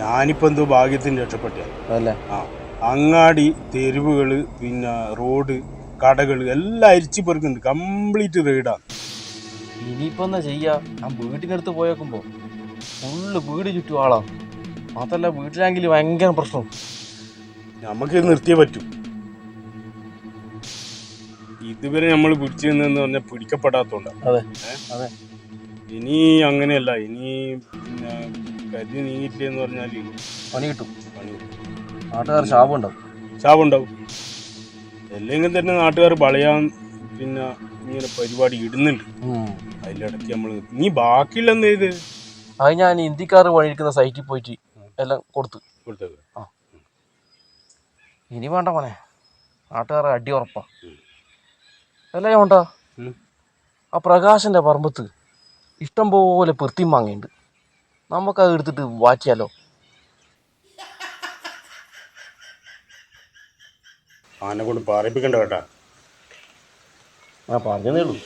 ഞാനിപ്പോൾ എന്തോ ഭാഗ്യത്തിന് രക്ഷപ്പെട്ട അതല്ലേ. ആ അങ്ങാടി തെരുവുകൾ പിന്നെ റോഡ് കടകൾ എല്ലാം അരിച്ചു പെറുക്കുന്നുണ്ട്. കംപ്ലീറ്റ് റെയ്ഡാണ്. ഇനിയിപ്പോ എന്താ ചെയ്യാ? ഞാൻ വീട്ടിനടുത്ത് പോയേക്കുമ്പോ ഫുള്ള് വീട് ചുറ്റും ആളാ. മാത്രല്ല വീട്ടിലാണെങ്കിൽ ഭയങ്കര പ്രശ്നം. നമുക്ക് നിർത്തിയേ പറ്റൂ. ഇതുവരെ നമ്മൾ പിടിച്ചിരുന്നെന്ന് പറഞ്ഞാൽ പിടിക്കപ്പെടാത്തോണ്ടാണ്. അതെ അതെ. ഇനി അങ്ങനെയല്ല. ഇനി പിന്നെ കരുതി നീങ്ങിയിട്ടില്ലെന്ന് പറഞ്ഞാൽ പണി കിട്ടും. പണി കിട്ടും. നാട്ടുകാർ ശാപമുണ്ടാവും. ശാപമുണ്ടാവും. അല്ലെങ്കിൽ തന്നെ നാട്ടുകാർ വളയാൻ പിന്നെ ഇങ്ങനെ പരിപാടി ഇടുന്നുണ്ട്. അതിലിടയ്ക്ക് നമ്മൾ നീ ബാക്കിയില്ലെന്ന് ചെയ്ത് അത് ഞാൻ ഇന്ത്യക്കാർ പണിയെടുക്കുന്ന സൈറ്റിൽ പോയിട്ട് എല്ലാം കൊടുത്തത്. ആ ഇനി വേണ്ട മോനെ, നാട്ടുകാരെ അടി ഉറപ്പാ. അല്ല ചോണ്ടാ, ആ പ്രകാശന്റെ പറമ്പത്ത് ഇഷ്ടം പോലെ പെർത്തിയും വാങ്ങിയുണ്ട്. നമുക്കത് എടുത്തിട്ട് വാറ്റിയാലോ? ആനെ കൊണ്ട് പറയിപ്പിക്കണ്ട കേട്ടാ. പറഞ്ഞതേ ഉള്ളൂ.